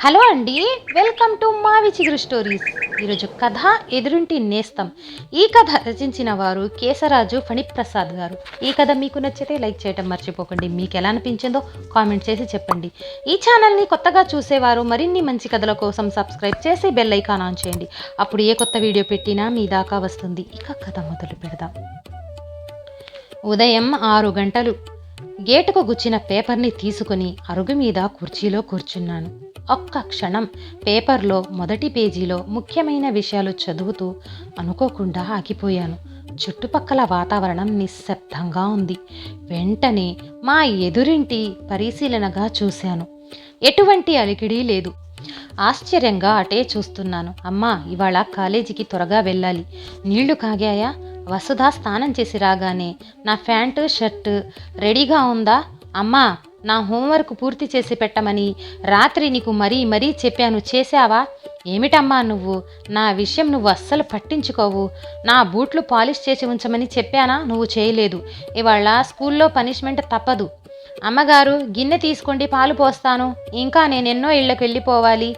Hello అండి, welcome to మావి చిగురు స్టోరీస్. ఈరోజు కథ ఎదురింటి నేస్తం. ఈ కథ రచించిన వారు కేశరాజు ఫణిప్రసాద్ గారు. ఈ కథ మీకు నచ్చితే లైక్ చేయటం మర్చిపోకండి. మీకు ఎలా అనిపించిందో కామెంట్ చేసి చెప్పండి. ఈ ఛానల్ని కొత్తగా చూసేవారు మరిన్ని మంచి కథల కోసం సబ్స్క్రైబ్ చేసి బెల్ ఐకాన్ ఆన్ చేయండి. అప్పుడు ఏ కొత్త వీడియో పెట్టినా మీ దాకా వస్తుంది. ఇక కథ మొదలు పెడదాం. ఉదయం 6 గంటలు. గేటుకు గుచ్చిన పేపర్ని తీసుకుని అరుగు మీద కుర్చీలో కూర్చున్నాను. ఒక్క క్షణం పేపర్లో మొదటి పేజీలో ముఖ్యమైన విషయాలు చదువుతూ అనుకోకుండా ఆగిపోయాను. చుట్టుపక్కల వాతావరణం నిశ్శబ్దంగా ఉంది. వెంటనే మా ఎదురింటి పరిశీలనగా చూశాను. ఎటువంటి అలికిడి లేదు. ఆశ్చర్యంగా అటే చూస్తున్నాను. అమ్మా, ఇవాళ కాలేజీకి త్వరగా వెళ్ళాలి. నీళ్లు కాగాయా? వసుధ స్నానం చేసి రాగానే నా ప్యాంటు షర్టు రెడీగా ఉందా? అమ్మా, నా హోంవర్క్ పూర్తి చేసి పెట్టమని రాత్రి నీకు మరీ చెప్పాను, చేశావా? ఏమిటమ్మా నువ్వు? నా విషయం నువ్వు అస్సలు పట్టించుకోవు. నా బూట్లు పాలిష్ చేసి ఉంచమని చెప్పానా? నువ్వు చేయలేదు. ఇవాళ స్కూల్లో పనిష్మెంట్ తప్పదు. అమ్మగారు, గిన్నె తీసుకోండి, పాలు పోస్తాను. ఇంకా నేనెన్నో ఇళ్ళకి వెళ్ళిపోవాలి.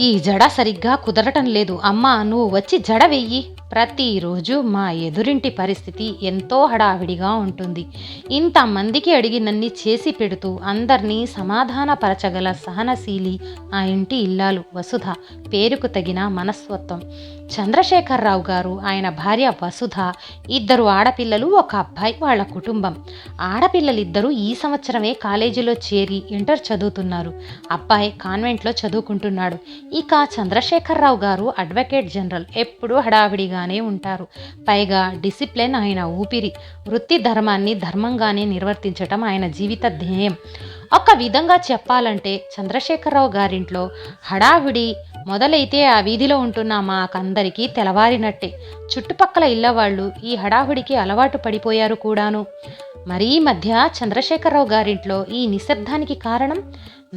ఈ జడ సరిగ్గా కుదరటం లేదు. అమ్మా, నువ్వు వచ్చి జడ వెయ్యి. ప్రతిరోజు మా ఎదురింటి పరిస్థితి ఎంతో హడావిడిగా ఉంటుంది. ఇంతమందికి అడిగినన్ని చేసి పెడుతూ అందరినీ సమాధానపరచగల సహనశీలి ఆ ఇంటి ఇల్లాలు వసుధ. పేరుకు తగిన మనస్తత్వం. చంద్రశేఖరరావు గారు, ఆయన భార్య వసుధ, 2 ఆడపిల్లలు, 1 అబ్బాయి, వాళ్ళ కుటుంబం. ఆడపిల్లలిద్దరూ ఈ సంవత్సరమే కాలేజీలో చేరి ఇంటర్ చదువుతున్నారు. అబ్బాయి కాన్వెంట్లో చదువుకుంటున్నాడు. ఇక చంద్రశేఖరరావు గారు అడ్వకేట్ జనరల్. ఎప్పుడూ హడావిడిగానే ఉంటారు. పైగా డిసిప్లిన్ ఆయన ఊపిరి. వృత్తి ధర్మాన్ని ధర్మంగానే నిర్వర్తించటం ఆయన జీవిత ధ్యేయం. ఒక విధంగా చెప్పాలంటే చంద్రశేఖరరావు గారింట్లో హడావిడి మొదలైతే ఆ వీధిలో ఉంటున్న మాకందరికీ తెలవారినట్టే. చుట్టుపక్కల ఇళ్ళవాళ్ళు ఈ హడావిడికి అలవాటు పడిపోయారు కూడాను. మరీ మధ్య చంద్రశేఖరరావు గారింట్లో ఈ నిశ్శబ్దానికి కారణం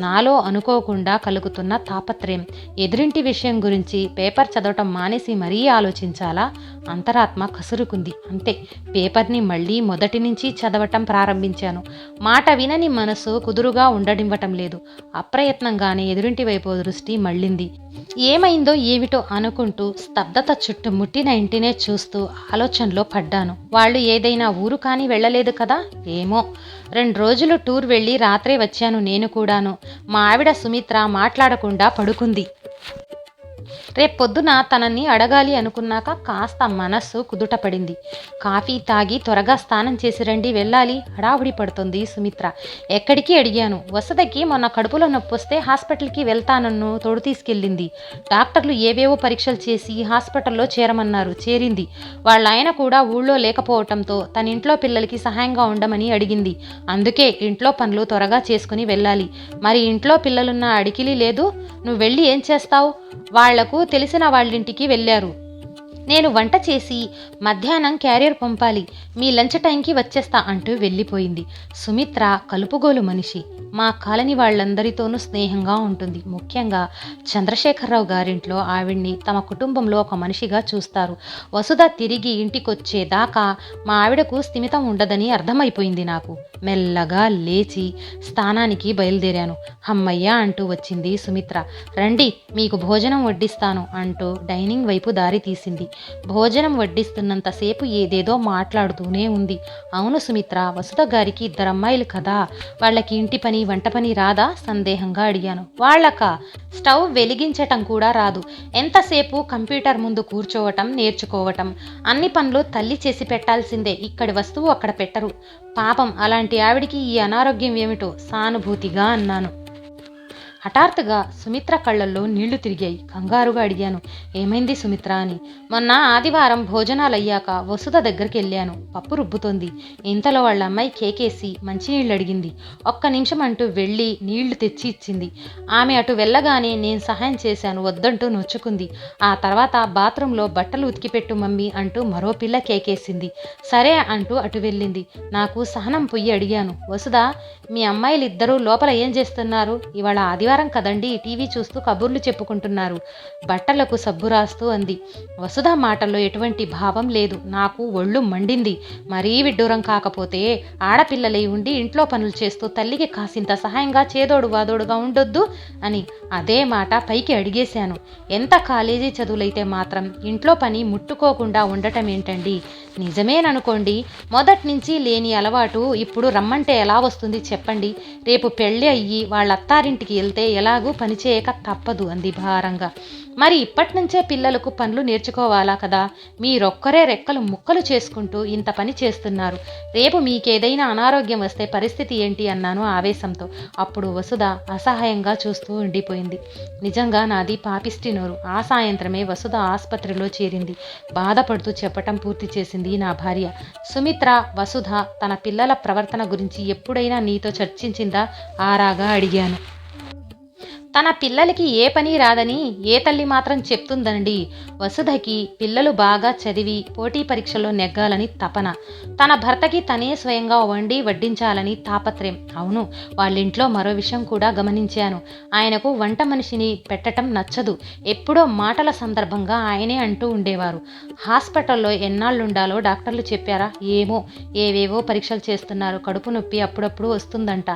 నాలో అనుకోకుండా కలుగుతున్న తాపత్రయం. ఎదురింటి విషయం గురించి పేపర్ చదవటం మానేసి మరీ ఆలోచించాలా? అంతరాత్మ కసురుకుంది. అంతే, పేపర్ని మళ్ళీ మొదటి నుంచి చదవటం ప్రారంభించాను. మాట వినని మనసు కుదురుగా ఉండనివ్వటం లేదు. అప్రయత్నంగానే ఎదురింటి వైపు దృష్టి మళ్ళింది. ఏమైందో ఏమిటో అనుకుంటూ స్తబ్దత చుట్టుముట్టిన ఇంటినే చూస్తూ ఆలోచనలో పడ్డాను. వాళ్ళు ఏదైనా ఊరు కానీ వెళ్ళలేదు కదా? ఏమో. 2 రోజులు టూర్ వెళ్ళి రాత్రే వచ్చాను నేను కూడాను. మా ఆవిడ సుమిత్ర మాట్లాడకుండా పడుకుంది. రేపొద్దున తనని అడగాలి అనుకున్నాక కాస్త మనస్సు కుదుటపడింది. కాఫీ తాగి త్వరగా స్నానం చేసి రండి, వెళ్ళాలి. హడావుడి పడుతుంది సుమిత్ర. ఎక్కడికి అడిగాను. వసతికి మొన్న కడుపులో నొప్పి వస్తే హాస్పిటల్కి వెళ్తానన్ను తోడు తీసుకెళ్ళింది. డాక్టర్లు ఏవేవో పరీక్షలు చేసి హాస్పిటల్లో చేరమన్నారు. చేరింది. వాళ్ళ ఆయన కూడా ఊళ్ళో లేకపోవటంతో తన ఇంట్లో పిల్లలకి సహాయంగా ఉండమని అడిగింది. అందుకే ఇంట్లో పనులు త్వరగా చేసుకుని వెళ్ళాలి. మరి ఇంట్లో పిల్లలున్న అడికిలి లేదు. నువ్వు వెళ్ళి ఏం చేస్తావు? వాళ్లకు తెలిసిన వాళ్ళింటికి వెళ్ళారు. నేను వంట చేసి మధ్యాహ్నం క్యారియర్ పంపాలి. మీ లంచ్ టైంకి వచ్చేస్తా అంటూ వెళ్ళిపోయింది. సుమిత్ర కలుపుగోలు మనిషి. మా కాలనీ వాళ్ళందరితోనూ స్నేహంగా ఉంటుంది. ముఖ్యంగా చంద్రశేఖరరావు గారింట్లో ఆవిడ్ని తమ కుటుంబంలో ఒక మనిషిగా చూస్తారు. వసుధ తిరిగి ఇంటికొచ్చేదాకా మా ఆవిడకు స్థిమితం ఉండదని అర్థమైపోయింది నాకు. మెల్లగా లేచి స్థానానికి బయలుదేరాను. హమ్మయ్య అంటూ వచ్చింది సుమిత్ర. రండి, మీకు భోజనం వడ్డిస్తాను అంటూ డైనింగ్ వైపు దారి తీసింది. భోజనం వడ్డిస్తున్నంతసేపు ఏదేదో మాట్లాడుతూనే ఉంది. అవును సుమిత్ర, వసుధ గారికి 2 అమ్మాయిలు కదా, వాళ్ళకి ఇంటి పని వంట పని రాదా? సందేహంగా అడిగాను. వాళ్ళకా? స్టవ్ వెలిగించటం కూడా రాదు. ఎంతసేపు కంప్యూటర్ ముందు కూర్చోవటం, నేర్చుకోవటం. అన్ని పనులు తల్లి చేసి పెట్టాల్సిందే. ఇక్కడి వస్తువు అక్కడ పెట్టరు. పాపం, అలాంటి ఆవిడికి ఈ అనారోగ్యం ఏమిటో సానుభూతిగా అన్నాను. హఠాత్తుగా సుమిత్ర కళ్ళల్లో నీళ్లు తిరిగాయి. కంగారుగా అడిగాను, ఏమైంది సుమిత్ర అని. మొన్న ఆదివారం భోజనాలయ్యాక వసుధ దగ్గరికి వెళ్ళాను. పప్పు రుబ్బుతోంది. ఇంతలో వాళ్ళ అమ్మాయి కేకేసి మంచినీళ్ళు అడిగింది. 1 నిమిషం అంటూ వెళ్ళి నీళ్లు తెచ్చి ఇచ్చింది. ఆమె అటు వెళ్ళగానే నేను సహాయం చేశాను. వద్దంటూ నొచ్చుకుంది. ఆ తర్వాత బాత్రూంలో బట్టలు ఉతికిపెట్టు మమ్మీ అంటూ మరో పిల్ల కేకేసింది. సరే అంటూ అటు వెళ్ళింది. నాకు సహనం పొయ్యి అడిగాను, వసుధ, మీ అమ్మాయిలిద్దరూ లోపల ఏం చేస్తున్నారు? ఇవాళ ఆదివారం ఆదివారం కదండి, టీవీ చూస్తూ కబుర్లు చెప్పుకుంటున్నారు, బట్టలకు సబ్బు రాస్తూ అంది. వసుధ మాటల్లో ఎటువంటి భావం లేదు. నాకు ఒళ్ళు మండింది. మరీ విడ్డూరం కాకపోతే ఆడపిల్లలై ఉండి ఇంట్లో పనులు చేస్తూ తల్లికి కాసింత సహాయంగా చేదోడు వాదోడుగా ఉండొద్దు అని అదే మాట పైకి అడిగేశాను. ఎంత కాలేజీ చదువులైతే మాత్రం ఇంట్లో పని ముట్టుకోకుండా ఉండటం ఏంటండి? నిజమేననుకోండి, మొదటి నుంచి లేని అలవాటు ఇప్పుడు రమ్మంటే ఎలా వస్తుంది చెప్పండి? రేపు పెళ్ళి అయ్యి వాళ్ళ అత్తారింటికి వెళ్తే ఎలాగూ పనిచేయక తప్పదు అంది భారంగా. మరి ఇప్పటి నుంచే పిల్లలకు పనులు నేర్చుకోవాలా కదా? మీరొక్కరే రెక్కలు ముక్కలు చేసుకుంటూ ఇంత పని చేస్తున్నారు. రేపు మీకేదైనా అనారోగ్యం వస్తే పరిస్థితి ఏంటి అన్నాను ఆవేశంతో. అప్పుడు వసుధ అసహాయంగా చూస్తూ ఉండిపోయింది. నిజంగా నాది పాపిష్టి నోరు. ఆ సాయంత్రమే వసుధ ఆసుపత్రిలో చేరింది. బాధపడుతూ చెప్పటం పూర్తి చేసింది నా భార్య. సుమిత్ర, వసుధ తన పిల్లల ప్రవర్తన గురించి ఎప్పుడైనా నీతో చర్చించిందా ఆరాగా అడిగాను. తన పిల్లలకి ఏ పని రాదని ఏ తల్లి మాత్రం చెప్తుందండి? వసుధకి పిల్లలు బాగా చదివి పోటీ పరీక్షల్లో నెగ్గాలని తపన. తన భర్తకి తనే స్వయంగా వండి వడ్డించాలని తాపత్రయం. అవును, వాళ్ళింట్లో మరో విషయం కూడా గమనించాను. ఆయనకు వంట మనిషిని పెట్టడం నచ్చదు. ఎప్పుడో మాటల సందర్భంగా ఆయనే అంటూ ఉండేవారు. హాస్పిటల్లో ఎన్నాళ్ళుండాలో డాక్టర్లు చెప్పారా? ఏమో, ఏవేవో పరీక్షలు చేస్తున్నారు. కడుపు నొప్పి అప్పుడప్పుడు వస్తుందంట.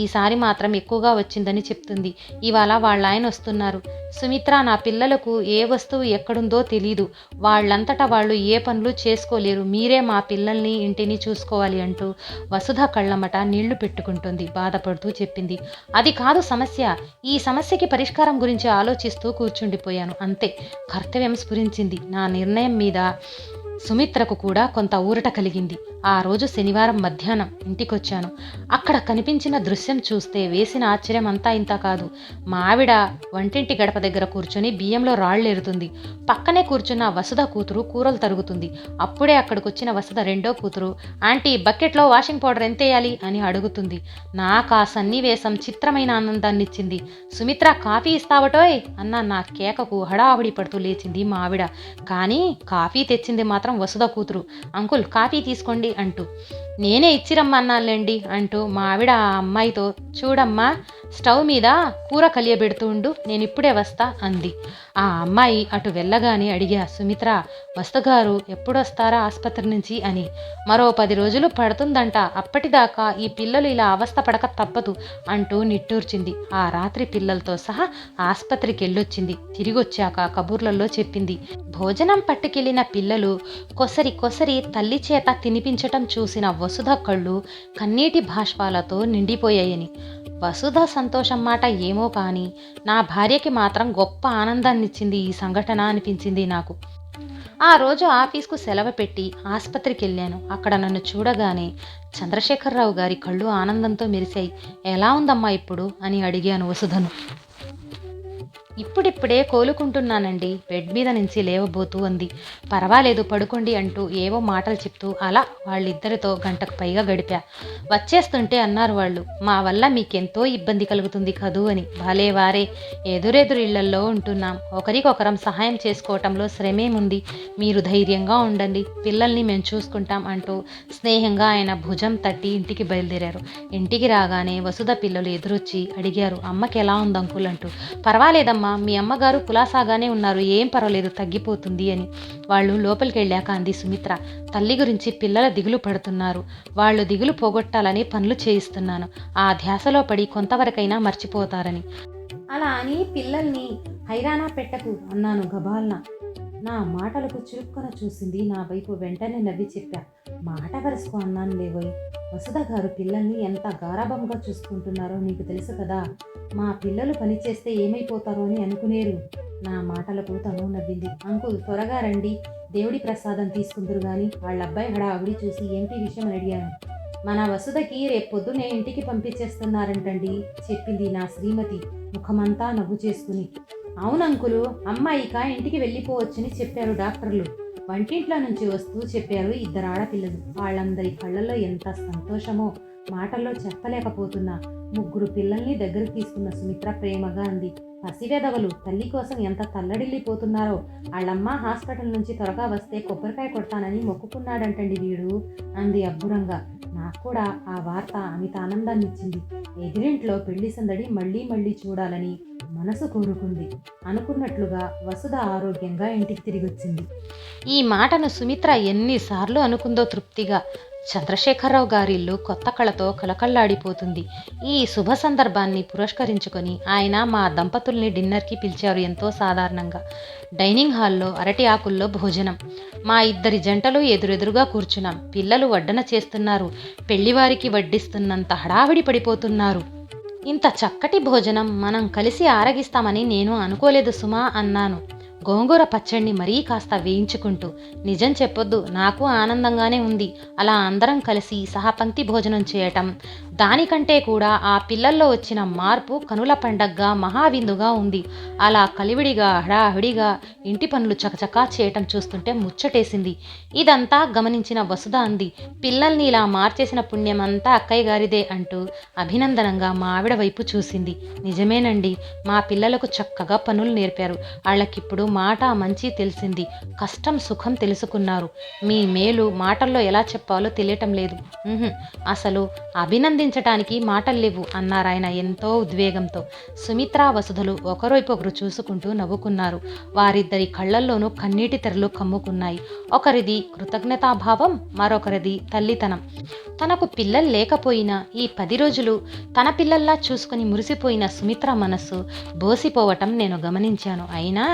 ఈసారి మాత్రం ఎక్కువగా వచ్చిందని చెప్తుంది. ఇవాళ వాళ్ళ ఆయన వస్తున్నారు. సుమిత్ర, నా పిల్లలకు ఏ వస్తువు ఎక్కడుందో తెలీదు. వాళ్ళంతటా వాళ్ళు ఏ పనులు చేసుకోలేరు. మీరే మా పిల్లల్ని ఇంటిని చూసుకోవాలి అంటూ వసుధ కళ్ళమట నీళ్లు పెట్టుకుంటుంది. బాధపడుతూ చెప్పింది. అది కాదు సమస్య. ఈ సమస్యకి పరిష్కారం గురించి ఆలోచిస్తూ కూర్చుండిపోయాను. అంతే, కర్తవ్యం స్ఫురించింది. నా నిర్ణయం మీద సుమిత్రకు కూడా కొంత ఊరట కలిగింది. ఆ రోజు శనివారం మధ్యాహ్నం ఇంటికొచ్చాను. అక్కడ కనిపించిన దృశ్యం చూస్తే వేసిన ఆశ్చర్యం అంతా ఇంత కాదు. మా ఆవిడ వంటింటి గడప దగ్గర కూర్చొని బియ్యంలో రాళ్ళేరుతుంది. పక్కనే కూర్చున్న వసుధ కూతురు కూరలు తరుగుతుంది. అప్పుడే అక్కడికొచ్చిన వసుధ రెండో కూతురు, ఆంటీ బకెట్లో వాషింగ్ పౌడర్ ఎంతేయాలి అని అడుగుతుంది. నాకు ఆ సన్నివేశం చిత్రమైన ఆనందాన్నిచ్చింది. సుమిత్ర, కాఫీ ఇస్తావటోయ్ అన్న నా కేకకు హడావిడి పడుతూ లేచింది మా ఆవిడ. కానీ కాఫీ తెచ్చింది మాత్రం వసుధ కూతురు. అంకుల్, కాఫీ తీసుకోండి అంటూ. నేనే ఇచ్చిరమ్మన్నానులేండి అంటూ మా ఆవిడ ఆ అమ్మాయితో, చూడమ్మా, స్టవ్ మీద కూర కలియబెడుతూ ఉండు, నేను ఇప్పుడే వస్తా అంది. ఆ అమ్మాయి అటు వెళ్ళగానే అడిగా, సుమిత్ర, వస్తుగారు ఎప్పుడొస్తారా ఆసుపత్రి నుంచి అని. మరో 10 రోజులు పడుతుందంట. అప్పటిదాకా ఈ పిల్లలు ఇలా అవస్థ పడక తప్పదు అంటూ నిట్టూర్చింది. ఆ రాత్రి పిల్లలతో సహా ఆసుపత్రికి వెళ్ళొచ్చింది. తిరిగొచ్చాక కబుర్లలో చెప్పింది. భోజనం పట్టుకెళ్లిన పిల్లలు కొసరి కొసరి తల్లి చేత తినిపించటం చూసిన వసుధ కళ్ళు కన్నీటి బాష్పాలతో నిండిపోయాయని. వసుధ సంతోషం మాట ఏమో కానీ నా భార్యకి మాత్రం గొప్ప ఆనందాన్నిచ్చింది ఈ సంఘటన అనిపించింది నాకు. ఆ రోజు ఆఫీస్కు సెలవు పెట్టి ఆసుపత్రికి వెళ్ళాను. అక్కడ నన్ను చూడగానే చంద్రశేఖరరావు గారి కళ్ళు ఆనందంతో మెరిశాయి. ఎలా ఉందమ్మా ఇప్పుడు అని అడిగాను వసుధను. ఇప్పుడిప్పుడే కోలుకుంటున్నానండి, బెడ్ మీద నుంచి లేవబోతూ అంది. పర్వాలేదు, పడుకోండి అంటూ ఏవో మాటలు చెప్తూ అలా వాళ్ళిద్దరితో గంటకు పైగా గడిపా. వచ్చేస్తుంటే అన్నారు వాళ్ళు, మా వల్ల మీకెంతో ఇబ్బంది కలుగుతుంది కదూ అని. భలేవారే, ఎదురెదురు ఇళ్లల్లో ఉంటున్నాం, ఒకరికొకరం సహాయం చేసుకోవటంలో శ్రమేముంది, మీరు ధైర్యంగా ఉండండి, పిల్లల్ని మేము చూసుకుంటాం అంటూ స్నేహంగా ఆయన భుజం తట్టి ఇంటికి బయలుదేరారు. ఇంటికి రాగానే వసుధ పిల్లలు ఎదురొచ్చి అడిగారు, అమ్మకి ఎలా ఉంది అంకుల్ అంటూ. పర్వాలేదమ్మా, మీ అమ్మగారు కులాసాగానే ఉన్నారు, ఏం పర్వాలేదు, తగ్గిపోతుంది అని. వాళ్ళు లోపలికి వెళ్ళాక అంది సుమిత్ర, తల్లి గురించి పిల్లల దిగులు పడుతున్నారు, వాళ్ళు దిగులు పోగొట్టాలని పనులు చేయిస్తున్నాను, ఆ ధ్యాసలో పడి కొంతవరకైనా మర్చిపోతారని. అలా అని పిల్లల్ని హైరానా పెట్టకు అన్నాను గబాల్న. నా మాటలకు చురుక్కున చూసింది నా వైపు. వెంటనే నవ్వి చెప్పా, మాట వరుసకు అన్నాను లేవోయ్. వసుధ గారు పిల్లల్ని ఎంత గారాభంగా చూసుకుంటున్నారో నీకు తెలుసు కదా. మా పిల్లలు పనిచేస్తే ఏమైపోతారో అని అనుకునేరు. నా మాటలకు తను నవ్వింది. అంకుల్, త్వరగా రండి, దేవుడి ప్రసాదం తీసుకుందరు గాని. వాళ్ళ అబ్బాయి హడావిడి చూసి ఏంటి విషయం అని అడిగాను. మన వసుధకి రేపు పొద్దునే ఇంటికి పంపించేస్తున్నారంటండి చెప్పింది నా శ్రీమతి ముఖమంతా నవ్వు చేసుకుని. అవునంకులు, అమ్మాయిక ఇంటికి వెళ్ళిపోవచ్చని చెప్పారు డాక్టర్లు. వంటింట్లో నుంచి వస్తూ చెప్పారు 2 ఆడపిల్లలు. వాళ్ళందరి కళ్ళల్లో ఎంత సంతోషమో మాటల్లో చెప్పలేకపోతున్నా. 3 పిల్లల్ని దగ్గరకు తీసుకున్న సుమిత్ర ప్రేమగా అంది. పసివెదవలు తల్లి కోసం ఎంత తల్లడిల్లిపోతున్నారో. వాళ్ళమ్మ హాస్పిటల్ నుంచి త్వరగా వస్తే కొబ్బరికాయ కొడతానని మొక్కుకున్నాడంటండి వీడు అంది అబ్బురంగా. నాకు కూడా ఆ వార్త అమిత ఆనందాన్నిచ్చింది. ఎదిరింట్లో పెళ్లి సందడి మళ్ళీ మళ్ళీ చూడాలని మనసు కోరుకుంది. అనుకున్నట్లుగా వసుధ ఆరోగ్యంగా ఇంటికి తిరిగొచ్చింది. ఈ మాటను సుమిత్ర ఎన్నిసార్లు అనుకుందో తృప్తిగా. చంద్రశేఖరరావు గారిల్లు కొత్త కళతో కలకల్లాడిపోతుంది. ఈ శుభ సందర్భాన్ని పురస్కరించుకొని ఆయన మా దంపతుల్ని డిన్నర్కి పిలిచారు. ఎంతో సాధారణంగా డైనింగ్ హాల్లో అరటి ఆకుల్లో భోజనం. మా ఇద్దరి జంటలు ఎదురెదురుగా కూర్చున్నాం. పిల్లలు వడ్డన చేస్తున్నారు. పెళ్లివారికి వడ్డిస్తున్నంత హడావిడి పడిపోతున్నారు. ఇంత చక్కటి భోజనం మనం కలిసి ఆరగిస్తామని నేను అనుకోలేదు సుమా అన్నాను, గోంగూర పచ్చడిని మరీ కాస్త వేయించుకుంటూ. నిజం చెప్పొద్దు, నాకు ఆనందంగానే ఉంది అలా అందరం కలిసి సహపంక్తి భోజనం చేయటం. దానికంటే కూడా ఆ పిల్లల్లో వచ్చిన మార్పు కనుల పండగగా మహావిందుగా ఉంది. అలా కలివిడిగా హడావిడిగా ఇంటి పనులు చకచకా చేయటం చూస్తుంటే ముచ్చటేసింది. ఇదంతా గమనించిన వసుధ అంది, పిల్లల్ని ఇలా మార్చేసిన పుణ్యమంతా అక్కయ్య గారిదే అంటూ అభినందనంగా మా ఆవిడ వైపు చూసింది. నిజమేనండి, మా పిల్లలకు చక్కగా పనులు నేర్పారు. వాళ్ళకిప్పుడు మాట మంచి తెలిసింది. కష్టం సుఖం తెలుసుకున్నారు. మీ మేలు మాటల్లో ఎలా చెప్పాలో తెలియటం లేదు. అసలు అభినందించటానికి మాటలు లేవు అన్నారాయన ఎంతో ఉద్వేగంతో. సుమిత్ర వసుధలు ఒకరిపొకరు చూసుకుంటూ నవ్వుకున్నారు. వారిద్దరి కళ్ళల్లోనూ కన్నీటి తెరలు కమ్ముకున్నాయి. ఒకరిది కృతజ్ఞతాభావం, మరొకరిది తల్లితనం. తనకు పిల్లలు లేకపోయినా ఈ 10 రోజులు తన పిల్లల్లా చూసుకుని మురిసిపోయిన సుమిత్ర మనస్సు బోసిపోవటం నేను గమనించాను. అయినా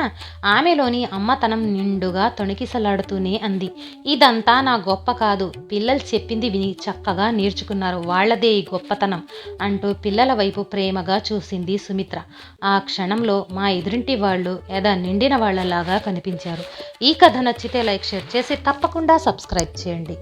ఆమెలోని అమ్మతనం నిండుగా తొణికిసలాడుతూనే అంది, ఇదంతా నా గొప్ప కాదు. పిల్లలు చెప్పింది విని చక్కగా నేర్చుకున్నారు. వాళ్లదే ఈ గొప్పతనం అంటూ పిల్లల వైపు ప్రేమగా చూసింది సుమిత్ర. ఆ క్షణంలో మా ఎదురింటి వాళ్ళు ఎద నిండిన వాళ్లలాగా కనిపించారు. ఈ కథ నచ్చితే లైక్, షేర్ చేసి తప్పకుండా సబ్స్క్రైబ్ చేయండి.